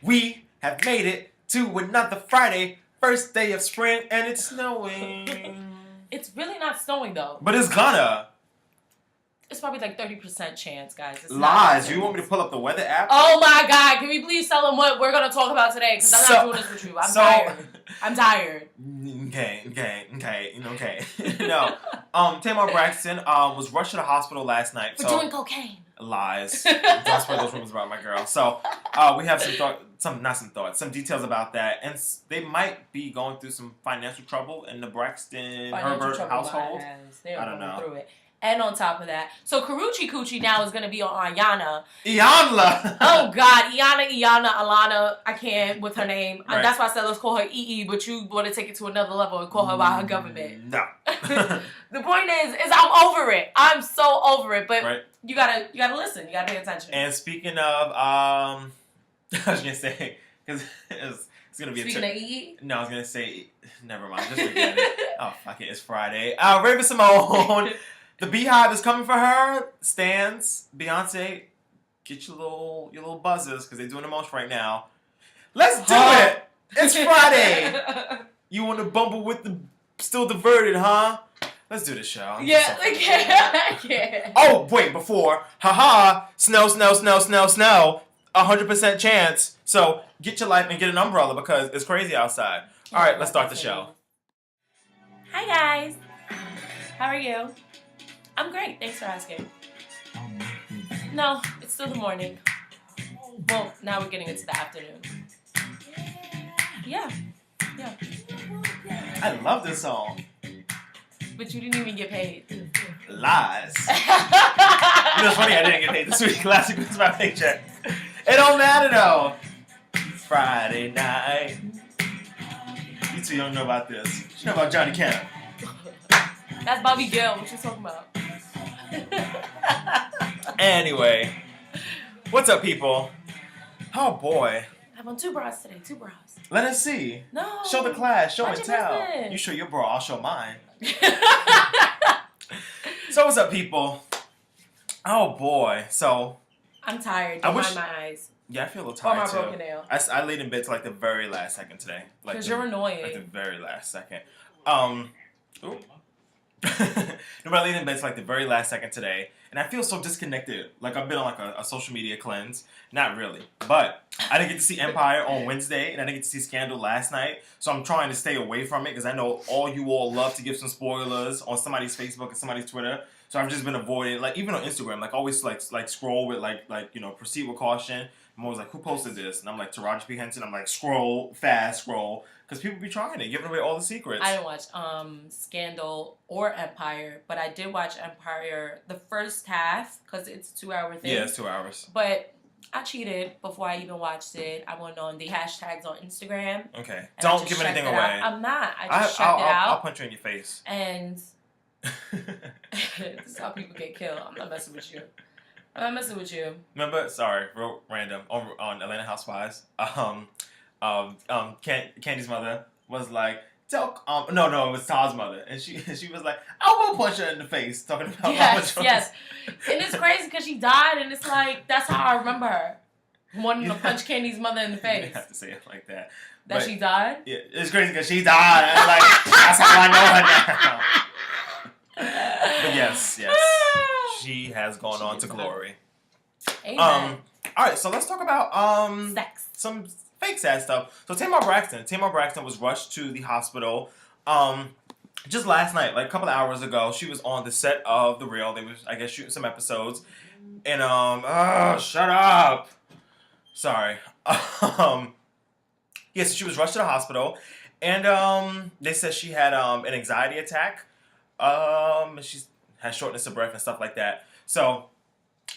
We have made it to another Friday, first day of spring, and it's snowing. It's really not snowing though. But it's gonna. It's probably like 30% chance, guys. It's Lies. You want me to pull up the weather app? Oh my God. Can we please tell them what we're going to talk about today? Because I'm not doing this with you. I'm tired. Okay. No. Tamar Braxton was rushed to the hospital last night. For doing cocaine. Lies. Don't spread those rumors about my girl. So we have some details about that. And they might be going through some financial trouble in the Braxton Herbert household. They are going through it. And on top of that, so Kurrueche Coochie now is going to be on Iyanla. Iyanla! Oh, God. Iyanla, Alana, I can't with her name. Right. That's why I said let's call her EE, but you want to take it to another level and call her by her government. No. The point is I'm over it. I'm so over it. But right. you gotta listen. You gotta pay attention. And speaking of, I was going to say, because it's going to be Speaking of EE? No, I was going to say, never mind. Just forget it. Oh, fuck it. It's Friday. Raven Symone. The Beehive is coming for her. Stans, Beyonce, get your little buzzers because they're doing the most right now. Let's do it. It's Friday. You want to Bumble with the still diverted, huh? Let's do this show. Yeah, I can't. Oh, wait, before. Haha. Snow. 100% chance. So get your life and get an umbrella because it's crazy outside. All right, let's start the show. Hi, guys. How are you? I'm great. Thanks for asking. No, it's still the morning. Well, now we're getting into the afternoon. Yeah. I love this song. But you didn't even get paid. Lies. You know, it's funny I didn't get paid this week. Last week was my paycheck. It don't matter, though. Friday night. You two don't know about this. You know about Johnny Camp. That's Bobby Gill. What you talking about? Anyway, what's up, people? Oh boy, I'm on 2 bras today. 2 bras. let us see. No. Show the class. Show Mind and your tell. business. You show your bra, I'll show mine. So what's up, people? Oh boy, so I'm tired. Don't mind my eyes. Yeah, I feel a little tired Or my too. broken nail. I laid in bed till like the very last second today. Because you're annoying. Like the very last second. Ooh. No, but I laid in bed till like the very last second today, and I feel so disconnected. Like I've been on like a social media cleanse. Not really, but I didn't get to see Empire on Wednesday, and I didn't get to see Scandal last night. So I'm trying to stay away from it because I know all you all love to give some spoilers on somebody's Facebook and somebody's Twitter. So I've just been avoiding, like even on Instagram, like always like scroll with like proceed with caution. I'm always like, who posted this? And I'm like, Taraji P. Henson. I'm like, scroll, because people be trying it, giving away all the secrets. I didn't watch Scandal or Empire, but I did watch Empire the first half because it's a 2-hour thing. Yeah, it's 2 hours. But I cheated before I even watched it. I went on the hashtags on Instagram. Okay. Don't give anything away. I'm not. I just checked it out. I'll punch you in your face. And this is how people get killed. I'm not messing with you. Remember, sorry, real random, on Atlanta Housewives, Candy's mother was like, no, it was Todd's mother, and she was like, I will punch her in the face, talking about yes, and it's crazy because she died, and it's like, that's how I remember her, wanting to punch Candy's mother in the face. You have to say it like that. That she died? Yeah, it's crazy because she died, and like, that's how I know her now. But yes. She has gone on to glory. Amen. All right, so let's talk about sex. Some fake sad stuff. So Tamar Braxton was rushed to the hospital just last night, like a couple of hours ago. She was on the set of The Real. They was, I guess, shooting some episodes. And shut up. Sorry. Yes, she was rushed to the hospital, and they said she had an anxiety attack. She has shortness of breath and stuff like that. So,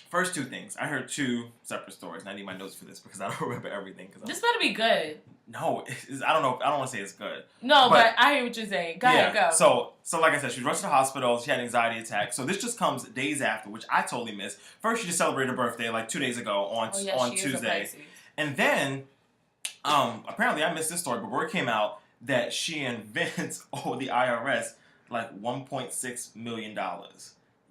first 2 things. I heard 2 separate stories, and I need my notes for this because I don't remember everything. This better be good. No, I don't know. I don't want to say it's good. No, but I hear what you're saying. Go ahead, go. So like I said, she was rushed to the hospital. She had an anxiety attack. So this just comes days after, which I totally missed. First, she just celebrated her birthday like 2 days ago on Tuesday. And then, apparently I missed this story, but word came out that she and Vince owe the IRS like $1.6 million.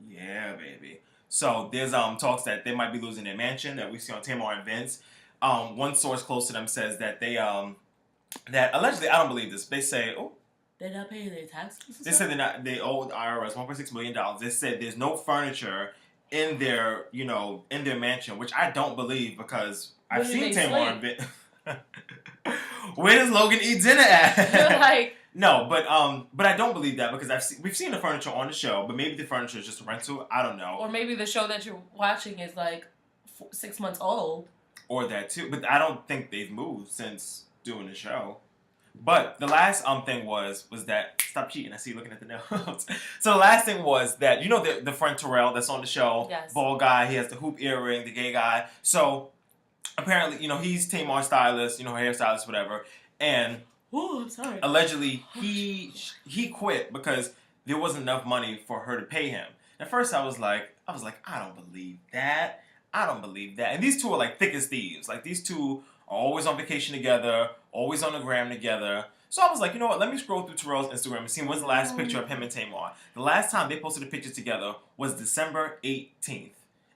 Yeah, baby. So there's talks that they might be losing their mansion that we see on Tamar and Vince. one source close to them says that that allegedly, I don't believe this. They say, they're not paying their taxes. They said they owe the IRS $1.6 million. They said there's no furniture in their mansion, which I don't believe because I've seen Tamar. Where does Logan eat dinner at? You're like. No, but I don't believe that because we've seen the furniture on the show, but maybe the furniture is just a rental. I don't know. Or maybe the show that you're watching is like 6 months old. Or that too, but I don't think they've moved since doing the show. But the last thing was that stop cheating. I see you looking at the notes. So the last thing was that the friend Terrell that's on the show, yes. Bald guy. He has the hoop earring, the gay guy. So apparently, he's Tamar's stylist, hairstylist, whatever, and. Oh, I'm sorry. Allegedly, he quit because there wasn't enough money for her to pay him. At first, I was like, I don't believe that. I don't believe that. And these two are like thick as thieves. Like these two are always on vacation together, always on the gram together. So I was like, you know what? Let me scroll through Terrell's Instagram and see when's the last picture of him and Tamar. The last time they posted a picture together was December 18th,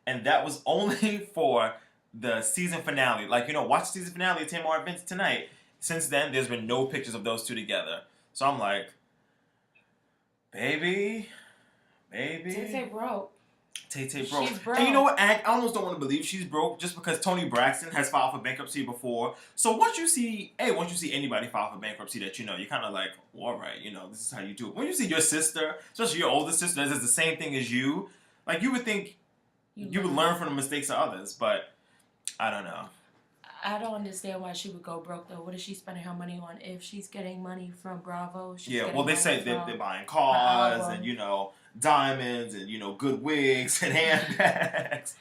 and that was only for the season finale. Like watch the season finale of Tamar and Vince tonight. Since then, there's been no pictures of those two together. So I'm like, baby. Tay broke. Tay broke. She's broke. And you know what? I almost don't want to believe she's broke just because Toni Braxton has filed for bankruptcy before. So once you see anybody file for bankruptcy that you're kind of like, well, all right, this is how you do it. When you see your sister, especially your older sister, that does the same thing as you, like you would think you would learn from the mistakes of others. But I don't know. I don't understand why she would go broke though. What is she spending her money on? If she's getting money from Bravo, they say they're buying cars and diamonds and good wigs and handbags.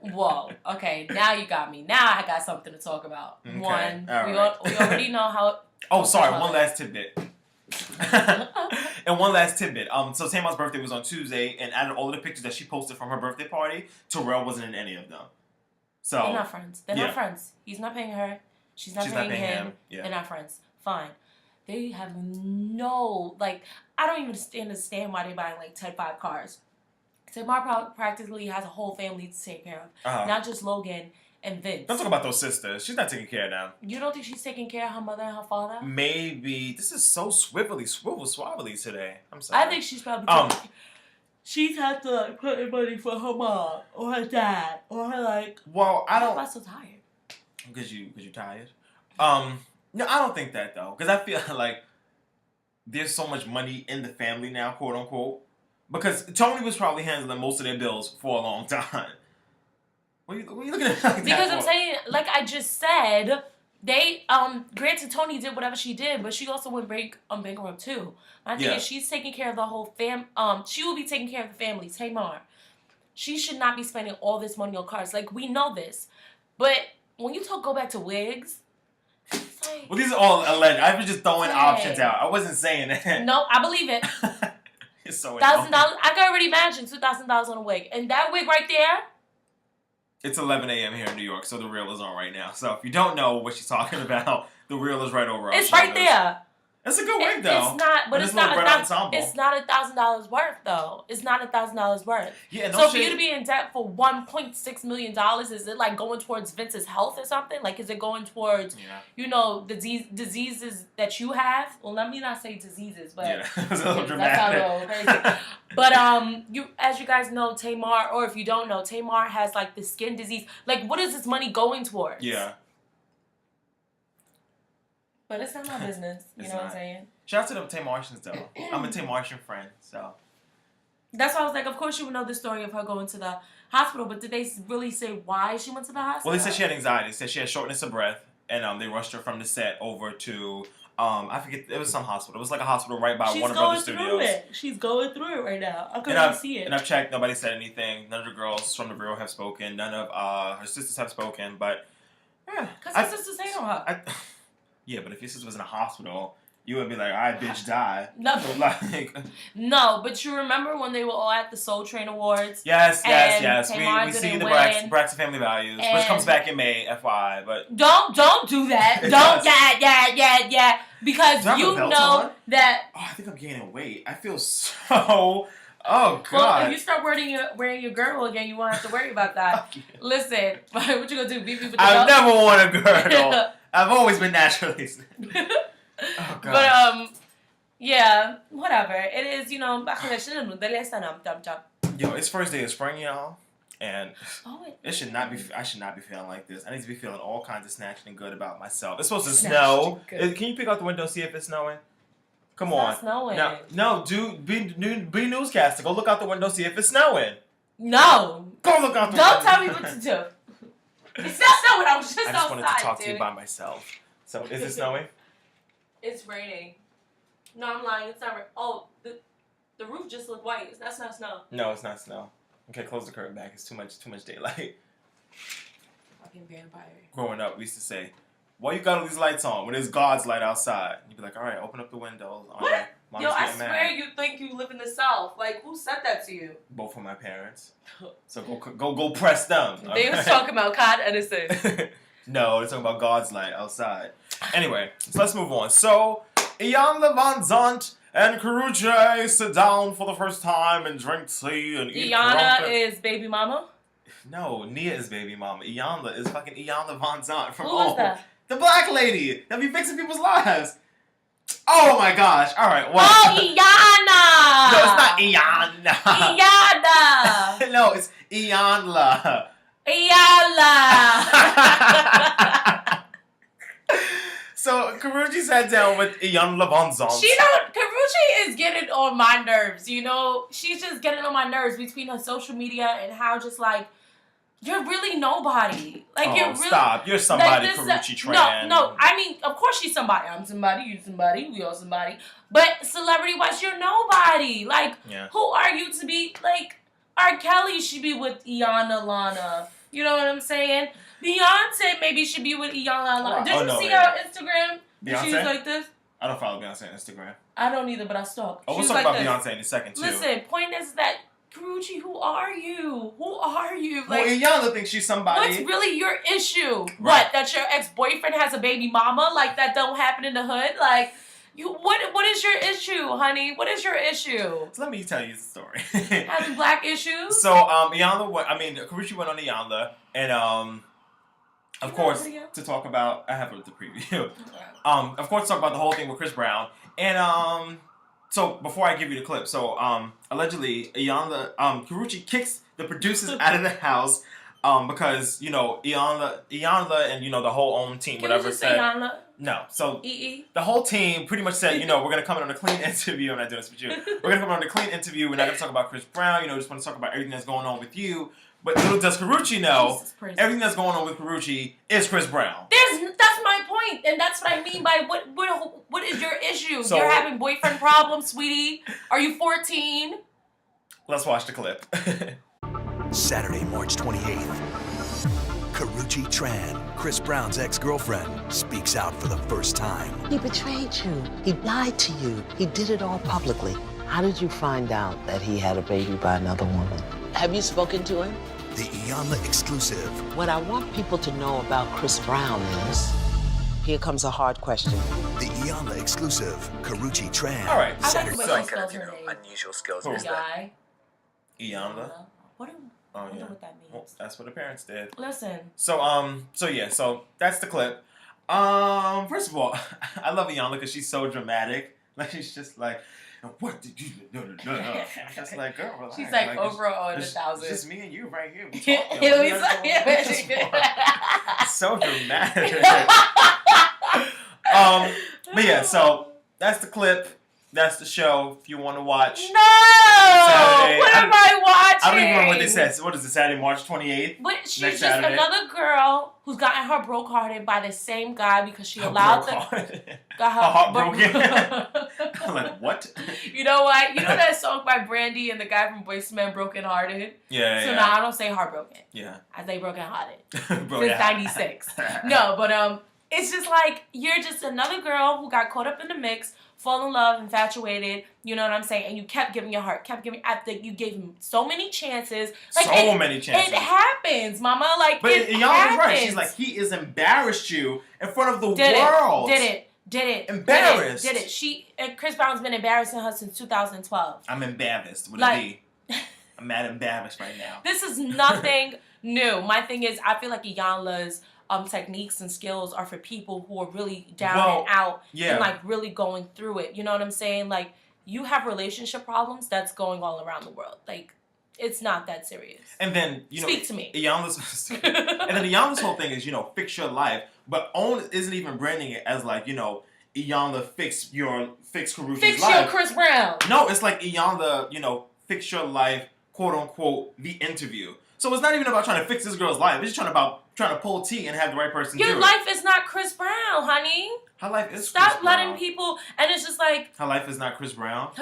Whoa. Okay, now you got me. Now I got something to talk about. Okay. One, Right. we already know how. Oh, sorry. One last tidbit. And one last tidbit. So Tamar's birthday was on Tuesday, and out of all of the pictures that she posted from her birthday party, Terrell wasn't in any of them. So they're not friends. They're not friends. He's not paying her. She's not paying him. Yeah. They're not friends. Fine. They have no, I don't even understand why they're buying 5 cars. Tamar practically has a whole family to take care of. Not just Logan and Vince. Don't talk about those sisters. She's not taking care of them. You don't think she's taking care of her mother and her father? Maybe. This is so swivel-swabbly today. I'm sorry. I think she's probably she's had to put in money for her mom or her dad or her Well, I don't. Why am I so tired? Because you tired. No, I don't think that though. Because I feel like there's so much money in the family now, quote unquote. Because Toni was probably handling most of their bills for a long time. What are you looking at? Because I'm saying, like I just said, they granted Toni did whatever she did, but she also went bankrupt too. My thing is she's taking care of the whole she will be taking care of the family, Tamar. She should not be spending all this money on cars. We know this. But when you go back to wigs, it's well, these are all alleged. I was just throwing options out. I wasn't saying that. No, I believe it. It's so $1,000. I can already imagine $2,000 on a wig. And that wig right there. It's 11 a.m. here in New York, so the reel is on right now. So if you don't know what she's talking about, the reel is right over our It's right there. It's a good wig, though. It's not, but it's not $1,000 worth, though. It's not $1,000 worth. Yeah, so for you to be in debt for $1.6 million, is it going towards Vince's health or something? Is it going towards, the diseases that you have? Well, let me not say diseases, but it's a little dramatic. That's a little crazy. But as you guys know, Tamar, or if you don't know, Tamar has the skin disease. What is this money going towards? Yeah. But it's not my business. You know what I'm saying? Shout out to the Tamartians, though. I'm a Tamartian friend, so. That's why I was like, of course you would know the story of her going to the hospital, but did they really say why she went to the hospital? Well, they said she had anxiety. They said she had shortness of breath, and they rushed her from the set over to, I forget, it was some hospital. It was a hospital right by Warner Brothers Studios. She's going through it right now. I couldn't see it. And I've checked. Nobody said anything. None of the girls from the bureau have spoken. None of her sisters have spoken, but, yeah. Because her sisters hate on her. Yeah, but if your sister was in a hospital, you would be like, all right, bitch, die. No. No, but you remember when they were all at the Soul Train Awards? Yes. Tamar We see the win, Braxton Family Values, which comes back in May, FYI, but... Don't do that. Don't, yeah. Because you know that... Oh, I think I'm gaining weight. I feel so Oh, God. Well, if you start wearing your girdle again, you won't have to worry about that. Listen, what you gonna do? Beat me with the I've belt? never worn a girdle. I've always been naturally. Oh, God. But, yeah, whatever. It is, Yo, it's first day of spring, y'all. And I should not be feeling like this. I need to be feeling all kinds of snatched and good about myself. It's supposed to snow. Can you peek out the window and see if it's snowing? Come on. It's not snowing. No, be newscaster. Go look out the window, see if it's snowing. No. Go look out the window. Don't tell me what to do. It's not snowing. I was just outside. I just wanted to talk to you by myself. So, is it snowing? It's raining. No, I'm lying. It's not. Oh, the roof just looked white. That's not snow. No, it's not snow. Okay, close the curtain back. It's too much daylight. Fucking vampire. Growing up, we used to say, "Why you got all these lights on when there's God's light outside?" You'd be like, "All right, open up the windows." What? Right. Yo, I swear you think you live in the South. Like, who said that to you? Both of my parents. So go press them. They was talking about Con Edison. No, they're talking about God's light outside. Anyway, so let's move on. So, Iyanla Vanzant and Kurrueche sit down for the first time and drink tea and eat Iyanla is baby mama? No, Nia is baby mama. Iyanla is fucking Iyanla Vanzant from Who is that? The black lady that be fixing people's lives. Oh my gosh. Alright, well. Oh, Iyanla! No, it's not Iyanla. Iyanla! No, it's Iyanla. Iyanla! So, Kurrueche sat down with Iyanla Vanzant. Karrueche is getting on my nerves, you know? She's just getting on my nerves between her social media and how just like, you're really nobody. Like, you're really... stop. You're somebody, like Kurrueche Tran. No. I mean, of course she's somebody. I'm somebody, you somebody, we all somebody. But celebrity-wise, you're nobody. Like, who are you to be... Like, R. Kelly should be with Iyanla Lana. You know what I'm saying? Beyonce maybe should be with Iyanla Lana. Did you see her on Instagram? Beyonce? She was like this? I don't follow Beyonce on Instagram. I don't either, but I stalk. Oh, we'll talk about Beyonce in a second, too. Listen, point is that, Kurrueche, who are you? Who are you? Like, well, Iyanla thinks she's somebody. What's really your issue? Right. What, that your ex-boyfriend has a baby mama? Like, that don't happen in the hood? Like, what is your issue, honey? What is your issue? So let me tell you the story. Having black issues? So, Kurrueche went on Iyanla, and, of course, to talk about, I have the preview. Of course, to talk about the whole thing with Chris Brown. And, so before I give you the clip, so, allegedly, Kurrueche kicks the producers out of the house, because, you know, Iyanla and, you know, the whole OWN team, Can you just say Iyanla? No. So, E-E? the whole team pretty much said, you know, we're going to come in on a clean interview. I'm not doing this with you. We're going to come in on a clean interview. We're not going to talk about Chris Brown. You know, we just want to talk about everything that's going on with you. But little does Kurrueche know, everything that's going on with Kurrueche is Chris Brown. That's my point, and that's what I mean by what is your issue? So, you're having boyfriend problems, sweetie? Are you 14? Let's watch the clip. Saturday, March 28th. Karrueche Tran, Chris Brown's ex-girlfriend, speaks out for the first time. He betrayed you. He lied to you. He did it all publicly. How did you find out that he had a baby by another woman? Have you spoken to him? The Iyanla exclusive. What I want people to know about Chris Brown is, here comes a hard question. The Iyanla exclusive, Karrueche Tran. All right. Saturday. Unusual skills. Who? Guy. Iyanla. What? I don't know what that means. Well, that's what the parents did. Listen. So that's the clip. First of all, I love Iyanla because she's so dramatic. Like, she's just like, what did you do? I'm just like, girl, relax. She's like overall on 1,000. It's just me and you right here. We so dramatic. But yeah, so that's the clip. That's the show. If you want to watch. No! Saturday, what am I watching? I don't even remember what they said. So what is it, Saturday, March 28th? But she's Next just Saturday? another girl who's gotten her brokehearted by the same guy because she allowed got her heartbroken. I'm like, what? You know what? You know that song by Brandy and the guy from Boyz II Men, Broken Hearted? Yeah, So now I don't say heartbroken. Yeah. I say broken hearted. Since 96. No, but it's just like, you're just another girl who got caught up in the mix, fall in love, infatuated, you know what I'm saying? And you kept giving your heart, I think you gave him so many chances. Like, many chances. It happens, mama. Like, but it Iyanla's happens. right. She's like, he has embarrassed you in front of the Did world. It? Did it. Embarrassed. Did it. Chris Brown's been embarrassing her since 2012. I'm embarrassed with like, a B. I'm mad embarrassed right now. This is nothing new. My thing is, I feel like Iyanla's techniques and skills are for people who are really down and out and like really going through it. You know what I'm saying? Like, you have relationship problems that's going all around the world. Like, it's not that serious. And then, speak to me. Iyanla's and then Iyanla's whole thing is, fix your life. But OWN isn't even branding it as like, Iyanla fix Karrueche's life. Fix your Chris Brown. No, it's like Iyanla, fix your life, quote unquote, the interview. So it's not even about trying to fix this girl's life. It's just trying to pull teeth and have the right person do it. Your life is not Chris Brown, honey. Her life is Stop Chris letting Brown. people, and it's just like... Her life is not Chris Brown?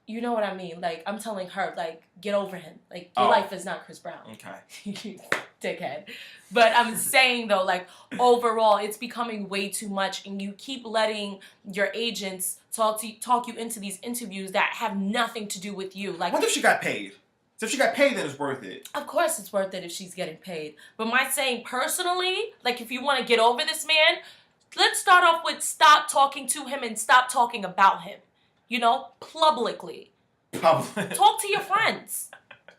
You know what I mean? Like, I'm telling her, like, get over him. Like, your life is not Chris Brown. Okay. Dickhead. But I'm saying, though, like, overall, it's becoming way too much, and you keep letting your agents talk you into these interviews that have nothing to do with you. Like, what if she got paid? So if she got paid, then it's worth it. Of course it's worth it if she's getting paid. But my saying personally, like, if you want to get over this man, let's start off with stop talking to him and stop talking about him. Publicly. Public. Talk to your friends.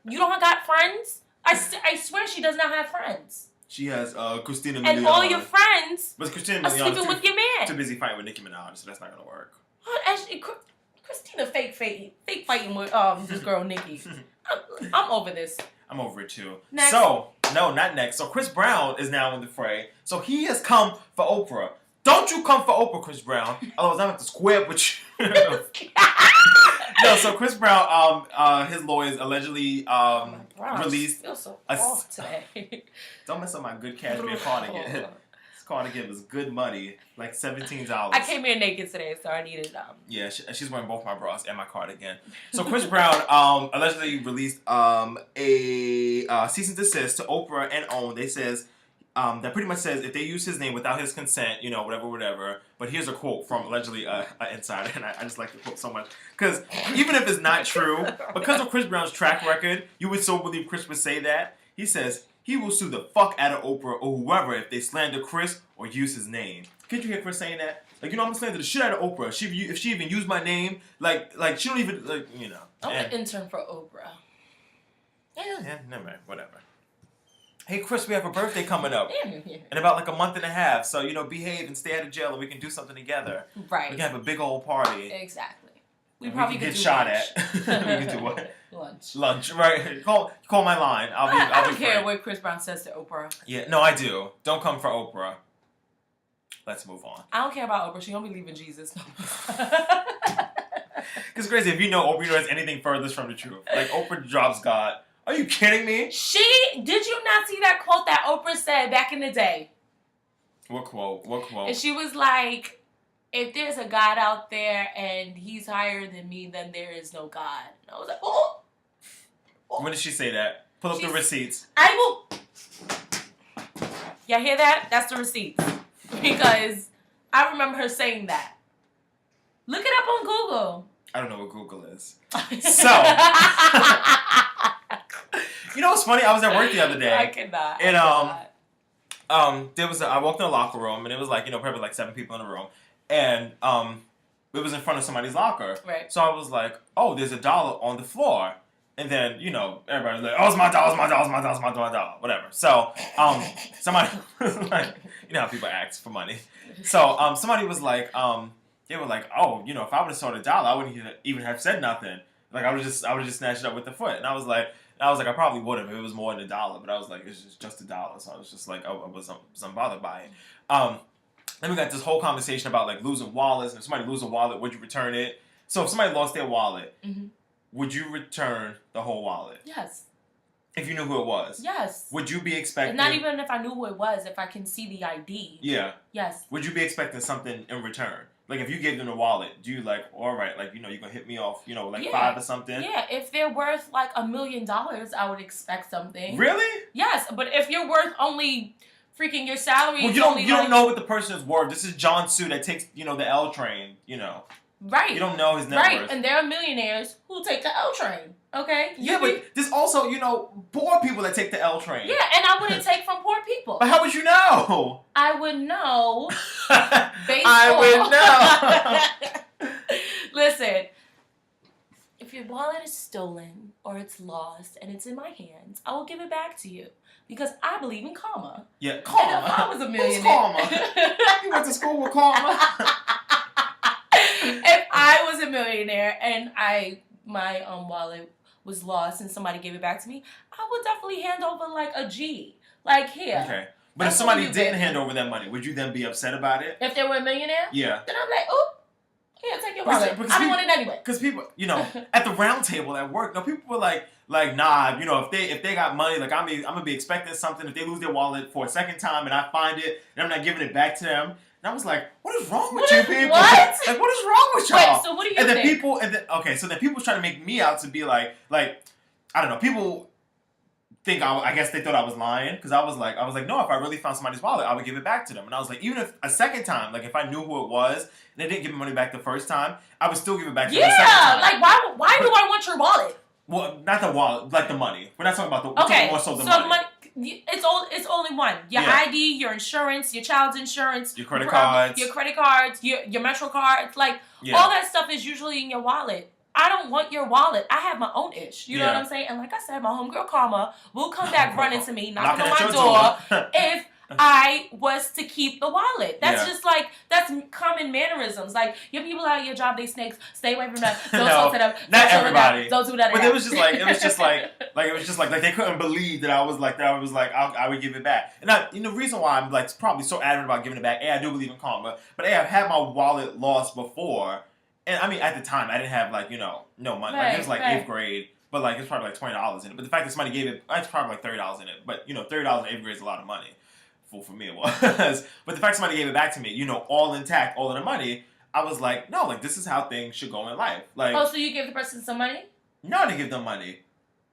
You don't got friends? I swear she does not have friends. She has Christina Milian. And all your friends but Christina are Milian sleeping with your man. too busy fighting with Nicki Minaj, so that's not going to work. Christina fake fighting with this girl Nicki. I'm over this. I'm over it too. Next. So, no, not next. So Chris Brown is now in the fray. So he has come for Oprah. Don't you come for Oprah, Chris Brown. Otherwise, I'm going to have to square with you. No, so Chris Brown, his lawyers allegedly released... I feel so off today. Don't mess up my good cashmere cardigan. This cardigan was good money, like $17. I came here naked today, so I needed Yeah, she's wearing both my bras and my cardigan. So Chris Brown allegedly released a cease and desist to Oprah and OWN. They says that pretty much says if they use his name without his consent, whatever. But here's a quote from allegedly an insider, and I just like the quote so much because even if it's not true, because of Chris Brown's track record, you would so believe Chris would say that. He says he will sue the fuck out of Oprah or whoever if they slander Chris or use his name. Could you hear Chris saying that? Like, I'm gonna slander the shit out of Oprah. If she even used my name, like she don't even I'm an intern for Oprah. Yeah, never mind, whatever. Hey, Chris, we have a birthday coming up in about like a month and a half. So, behave and stay out of jail and we can do something together. Right. We can have a big old party. Exactly. We probably can could get do shot lunch. at. We can do what? Lunch, right. Call my line. I don't care what Chris Brown says to Oprah. Yeah, no, I do. Don't come for Oprah. Let's move on. I don't care about Oprah. She don't believe in Jesus. Because it's crazy. If Oprah knows anything furthest from the truth. Like, Oprah drops God. Are you kidding me? Did you not see that quote that Oprah said back in the day? What quote? And she was like, if there's a God out there and he's higher than me, then there is no God. And I was like, oh. When did she say that? Pull up the receipts. I will. Y'all hear that? That's the receipts. Because I remember her saying that. Look it up on Google. I don't know what Google is. So. You know what's funny? I was at work the other day. I cannot. And I walked in the locker room and it was like, probably like 7 people in the room. And it was in front of somebody's locker. Right. So I was like, oh, there's $1 on the floor. And then, everybody was like, oh, it's my dollar, whatever. So somebody was like, how people ask for money. So somebody was like, they were like, oh, if I would have saw $1, I wouldn't even have said nothing. Like I would just snatch it up with the foot. And I was like, I probably would have if it was more than $1, but I was like, it's just $1. So I was just like, I wasn't bothered by it. Then we got this whole conversation about like losing wallets. And if somebody loses a wallet, would you return it? So if somebody lost their wallet, would you return the whole wallet? Yes. If you knew who it was? Yes. Would you be expecting... And not even if I knew who it was, if I can see the ID. Yeah. Yes. Would you be expecting something in return? Like, if you gave them the wallet, do you like, all right, like, you're going to hit me off, like 5 or something? Yeah, if they're worth like $1 million, I would expect something. Really? Yes, but if you're worth only freaking your salary... Well, you don't know what the person is worth. This is John Sue that takes, the L train, Right. You don't know his net right. worth. And there are millionaires who take the L train. Okay? Yeah, but there's also, you know, poor people that take the L train. Yeah, and I wouldn't take from poor people. But how would you know? I would know based I would know. Listen, if your wallet is stolen or it's lost and it's in my hands, I will give it back to you. Because I believe in karma. Yeah, karma. And if I was a millionaire. Who's karma? You went to school with karma? If I was a millionaire and my wallet was lost and somebody gave it back to me, I would definitely hand over like a G. Like, here. Okay. But if somebody didn't hand over that money, would you then be upset about it? If they were a millionaire? Yeah. Then I'm like, oh, here, take your wallet. I don't want it anyway. Because people, you know, at the round table at work, no, people were like, nah, you know, if they got money, like I'm gonna be expecting something. If they lose their wallet for a second time and I find it and I'm not giving it back to them, and I was like, what is wrong with you people? What? Like, what is wrong with y'all? Wait, so what do you think? So then people trying to make me out to be like, I don't know, people think I guess they thought I was lying because I was like, no, if I really found somebody's wallet, I would give it back to them. And I was like, even if a second time, like if I knew who it was and they didn't give me money back the first time, I would still give it back to them the second time. Like why do I want your wallet? Well, not the wallet, like the money. We're not talking about the we're talking more so the money. It's only one. Your ID, your insurance, your child's insurance, your credit cards, your Metro cards, like all that stuff is usually in your wallet. I don't want your wallet. I have my own ish. You know what I'm saying? And like I said, my homegirl Karma will come back running to me, knocking on my door if I was to keep the wallet. That's just like, that's common mannerisms. Like, your people out at your job, they snakes. Stay away from them. Don't talk to them. Not everybody. Don't do that. But it was just like they couldn't believe that I was like, I would give it back. And the reason why I'm like probably so adamant about giving it back, I do believe in karma, but I've had my wallet lost before. And I mean, at the time, I didn't have no money. Like, it was like 8th grade, but like it's probably like $20 in it. But the fact that somebody gave it, it's probably like $30 in it. But $30 in 8th grade is a lot of money. For me, it was. But the fact somebody gave it back to me, all intact, all of the money, I was like, no, like this is how things should go in life. Like, oh, so you gave the person some money? No, I didn't give them money.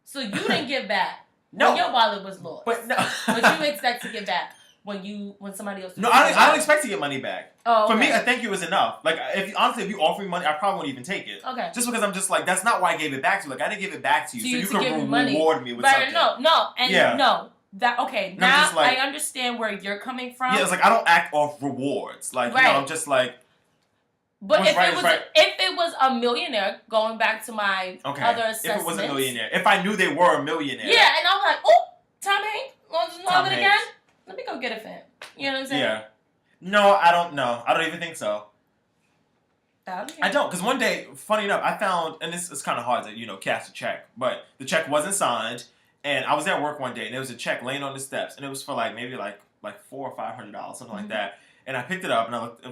So you didn't give back? No, when your wallet was lost. But no, but you expect to give back when somebody else. No, I don't expect to get money back. Oh, okay. For me, a thank you is enough. Like, if you offer me money, I probably won't even take it. Okay. Just because I'm just like, that's not why I gave it back to you. Like, I didn't give it back to you, so you can reward me with something. No. Okay, now I understand where you're coming from. Yeah, it's like I don't act off rewards. Like, I'm just like. But if it was a millionaire, going back to my other assessments. If it was a millionaire, if I knew they were a millionaire. Yeah, and I'm like, oh, Tom Hanks, want to know it again? Let me go get it for him. You know what I'm saying? Yeah. No, I don't know. I don't even think so. Okay. I don't, because one day, funny enough, I found, and this is kind of hard to cash a check, but the check wasn't signed. And I was at work one day, and there was a check laying on the steps, and it was for maybe $400 or $500, something like that. And I picked it up, and I looked.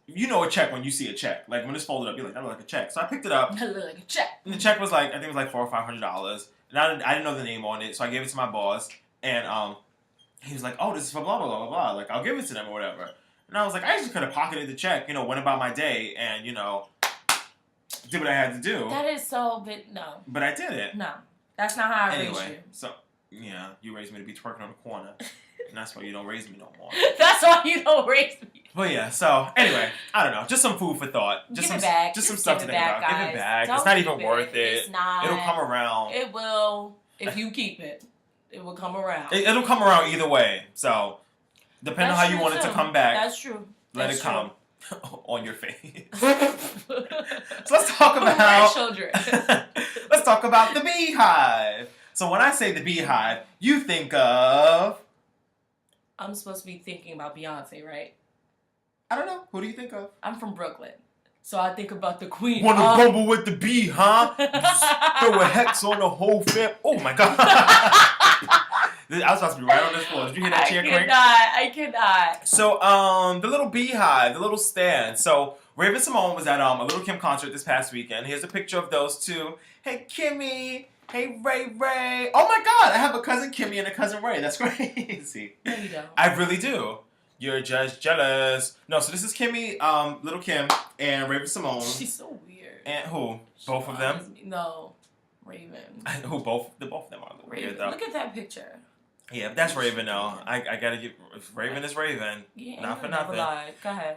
You know a check when you see a check. Like when it's folded up, you're like, that looks like a check. So I picked it up. That looks like a check. And the check was I think it was $400 or $500, and I didn't know the name on it, so I gave it to my boss, and he was like, oh, this is for blah blah blah blah blah. Like, I'll give it to them or whatever. And I was like, I just could have pocketed the check, went about my day, and did what I had to do. That is so, but no. But I did it. No. That's not how I raised you. Anyway, so, yeah, you raised me to be twerking on the corner. And that's why you don't raise me no more. That's why you don't raise me. Well, yeah, so, anyway, I don't know. Just some food for thought. Just some stuff to think about. Guys. Give it back. Don't it's not even worth it. It's not. It'll come around. It will. If you keep it, it will come around. It'll come around either way. So, depending on how you want it to come back. That's true. Let it come on your face. So let's talk about my children. Let's talk about the Beehive. So when I say the Beehive, you think of. I'm supposed to be thinking about Beyonce, right? I don't know. Who do you think of? I'm from Brooklyn, so I think about the Queen. Want to bumble with the bee, huh? Throw a hex on the whole fam. Oh my god! I was supposed to be right on this floor. Did you hear that chair creak? I cannot. So, the little Beehive, the little stand. So, Raven Symone was at a Little Kim concert this past weekend. Here's a picture of those two. Hey, Kimmy. Hey, Ray. Oh my god, I have a cousin Kimmy and a cousin Ray. That's crazy. No, you don't. I really do. You're just jealous. No, so this is Kimmy, Little Kim, and Raven Symone. She's so weird. And who? Both of them? No, Raven. Who? Both of them are a little weird, though. Look at that picture. Yeah, that's Raven, though. I gotta give... Raven is Raven. Yeah, not for nothing. Lie. Go ahead.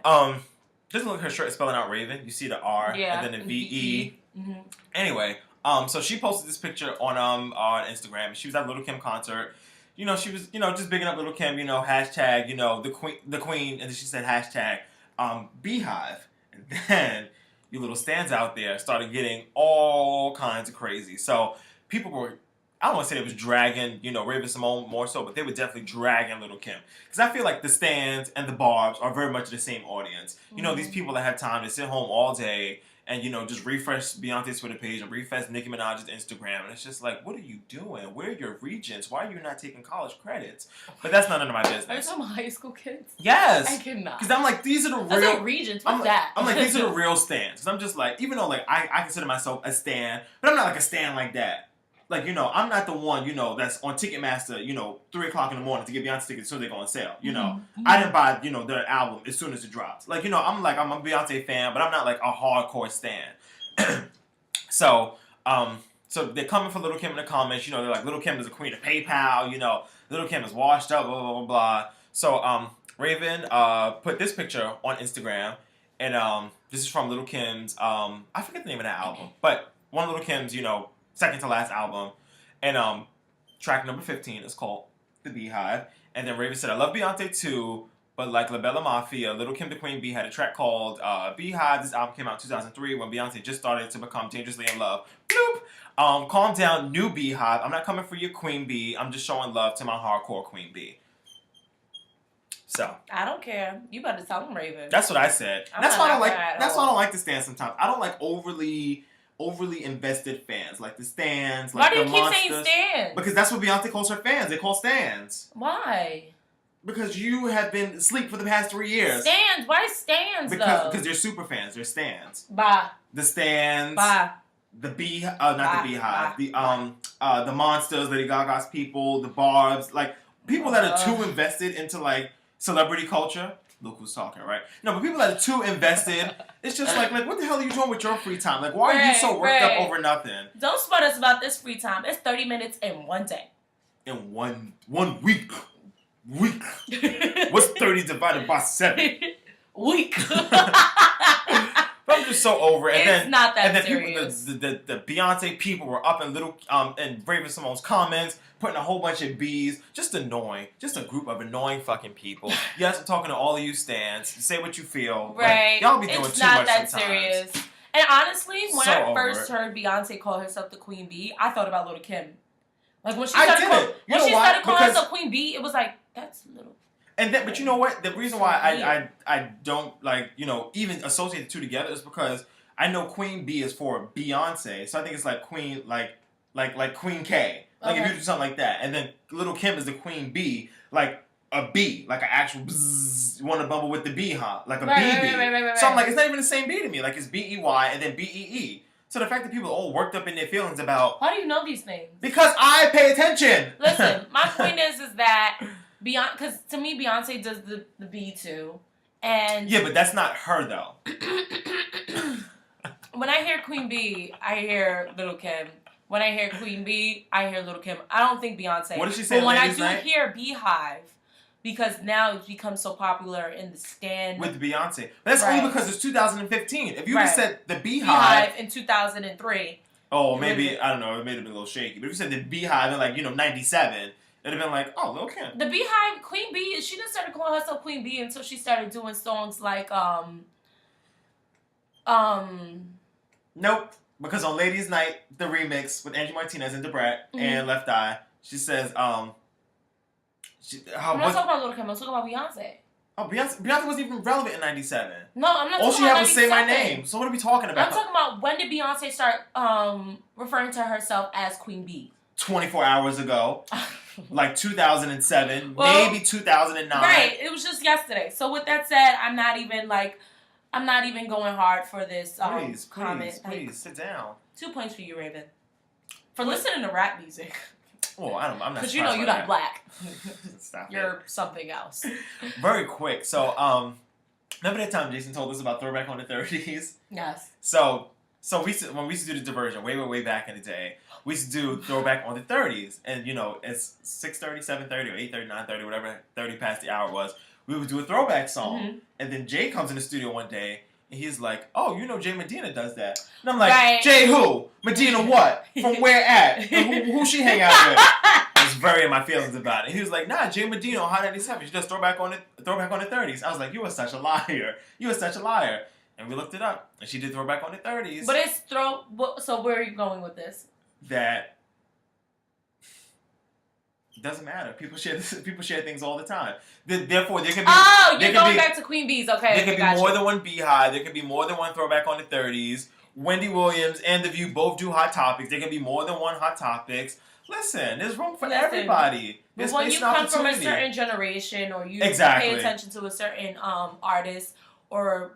Doesn't look like her shirt is spelling out Raven. You see the R and then the V-E. Mm-hmm. Anyway, so she posted this picture on Instagram. She was at Little Kim concert. You know, she was, just bigging up Little Kim, hashtag, the queen, and then she said hashtag Beehive. And then you little stands out there started getting all kinds of crazy. So people were, I don't want to say it was dragging, Raven Symone more so, but they were definitely dragging Little Kim. Because I feel like the stands and the barbs are very much the same audience. These people that have time to sit home all day and, just refresh Beyonce's Twitter page and refresh Nicki Minaj's Instagram. And it's just like, what are you doing? Where are your regents? Why are you not taking college credits? But that's none of my business. Are you talking about high school kids? Yes. I cannot. Because I'm like, these are the real... That's like regents. What's that? I'm like, these are the real stands. Because I'm just like, even though, like, I consider myself a stan, but I'm not like a stan like that. Like, I'm not the one, that's on Ticketmaster, 3 o'clock in the morning to get Beyonce tickets so they go on sale, I didn't buy, their album as soon as it drops. Like, I'm a Beyonce fan, but I'm not like a hardcore stan. So they're coming for Little Kim in the comments, they're like, Little Kim is the queen of PayPal, Little Kim is washed up, blah, blah, blah, blah. So, Raven, put this picture on Instagram, and, this is from Little Kim's, I forget the name of that album, but one of Little Kim's, second to last album, and track number 15 is called The Beehive. And then Raven said, I love Beyonce too, but like La Bella Mafia, Little Kim the Queen Bee had a track called Beehive. This album came out in 2003 when Beyonce just started to become dangerously in love. Bloop! Calm down, new Beehive. I'm not coming for your Queen Bee. I'm just showing love to my hardcore Queen Bee. So I don't care. You better tell them, Raven. That's what I said. That's why I don't like. That's why I don't like the stands sometimes. I don't like overly invested fans, like the stands, like the monsters. Why do you keep saying stands? Because that's what Beyonce calls her fans. They call stands. Why? Because you have been asleep for the past 3 years. Stands? Why stands, because they're super fans. They're stands. Bah. The stands. Bah. The not the Beehive. The monsters, Lady Gaga's people, the barbs, like people that are too invested into like celebrity culture. Look who's talking, right? No, but people that are too invested, it's just like, what the hell are you doing with your free time? Like, why are you so worked up over nothing? Don't sweat us about this free time. It's 30 minutes in one day. In one week. What's 30 divided by 7? Week. But I'm just so over it. It's not that serious. The Beyonce people were up in in Raven Symone's comments, putting a whole bunch of B's. Just annoying. Just a group of annoying fucking people. Yes, I'm talking to all of you stans. Say what you feel. Right. Y'all be doing too much sometimes. It's not that serious. And honestly, when So I first heard Beyonce call herself the Queen Bee, I thought about Little Kim. Like when she started calling herself Queen Bee, it was like, that's Little. And then, but you know what? The reason why I don't like, even associate the two together is because I know Queen Bee is for Beyonce, so I think it's like Queen, like Queen K, like if you do something like that, and then Little Kim is the Queen Bee, like a bee, like an actual bzzz, you want to bubble with the bee, huh? Like a bee. Right. So I'm like, it's not even the same bee to me. Like it's B-E-Y and then B-E-E. So the fact that people are all worked up in their feelings about... How do you know these things? Because I pay attention. Listen, my point is that Beyonce, because to me Beyonce does the bee too, and yeah, but that's not her though. When I hear Queen Bee, I hear Little Kim. When I hear Queen Bee, I hear Little Kim. I don't think Beyonce. What did she say? But when I do hear Beehive, because now it's become so popular in the stand with Beyonce, but that's only because it's 2015. If you just said the Beehive in 2003, oh maybe I don't know, it may have been a little shaky. But if you said the Beehive in like 97. It'd have been like, oh, Lil' Kim. The Beehive, Queen Bee, she didn't start calling herself Queen Bee until she started doing songs like, Nope. Because on Ladies Night, the remix with Angie Martinez and Debrat and Left Eye, she says, I'm not talking about Lil' Kim, I'm talking about Beyonce. Oh, Beyonce wasn't even relevant in 97. No, I'm not all talking she about had was Say My Name. So what are we talking about? I'm talking about when did Beyonce start referring to herself as Queen Bee? 24 hours ago. Like 2007, maybe 2009. Right, it was just yesterday. So with that said, I'm not even going hard for this comment. Please, sit down. 2 points for you, Raven. For listening to rap music. Well, I'm not. Because you're not black. Stop You're something else. Very quick. So, remember that time Jason told us about Throwback on the 30s? Yes. So when we used to do the Diversion way back in the day, we used to do Throwback on the 30s. And, it's 6:30, 7:30, or 8:30, 9:30, whatever 30 past the hour was. we would do a throwback song. And then Jay comes in the studio one day, and he's like, oh, you know Jay Medina does that. And I'm like, Jay who? Medina what? From where at? And who she hang out with? I was very in my feelings about it. He was like, nah, Jay Medina on Hot 97. She does throwback on the 30s. I was like, you are such a liar. You are such a liar. And we looked it up, and she did throwback on the 30s. But it's so where are you going with this? That it doesn't matter. People share things all the time. Therefore, there can be. Oh, you're going back to Queen Bees. Okay. There can be more than one Beehive. There can be more than one throwback on the 30s. Wendy Williams and The View both do Hot Topics. There can be more than one Hot Topics. Listen, there's room for everybody. But when you come from a certain generation, or you pay attention to a certain artist or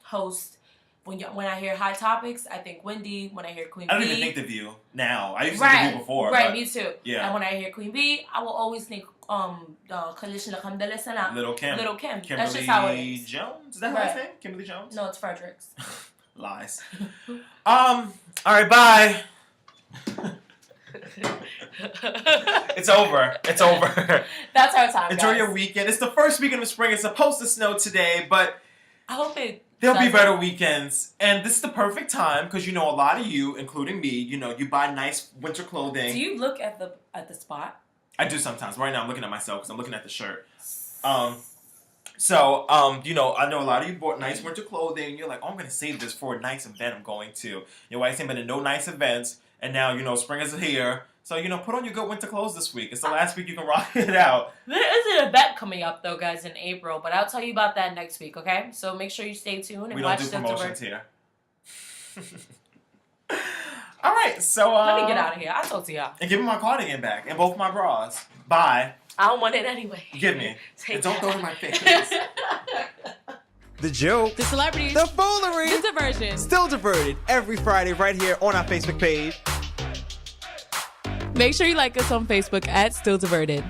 host, when I hear Hot Topics, I think Wendy. When I hear Queen Bee, I don't even think The View now. I used to think The View before. Right, me too. Yeah. And when I hear Queen Bee, I will always think Little Kim. Kimberly That's just how it is. Jones? Is that her last name? Kimberly Jones? No, it's Fredericks. Lies. All right, bye. It's over. It's over. That's our time. Enjoy your weekend. It's the first weekend of spring. It's supposed to snow today, but I hope there'll be better weekends. And this is the perfect time because you know a lot of you, including me, you know, you buy nice winter clothing. Do you look at the spot? I do sometimes. Right now I'm looking at myself because I'm looking at the shirt. You know, I know a lot of you bought nice winter clothing. You're like, oh, I'm going to save this for a nice event I'm going to. Your wife's ain't been to no nice events. And now, you know, spring is here. So, you know, put on your good winter clothes this week. It's the last week you can rock it out. There is an event coming up, though, guys, in April. But I'll tell you about that next week, okay? So make sure you stay tuned and watch the promotions here. All right, so... let me get out of here. I'll talk to y'all. And give me my cardigan back and both my bras. Bye. I don't want it anyway. Give me. And don't throw it in my face. The joke. The celebrities. The foolery. The diversion. Still diverted every Friday right here on our Facebook page. Make sure you like us on Facebook at Still Diverted.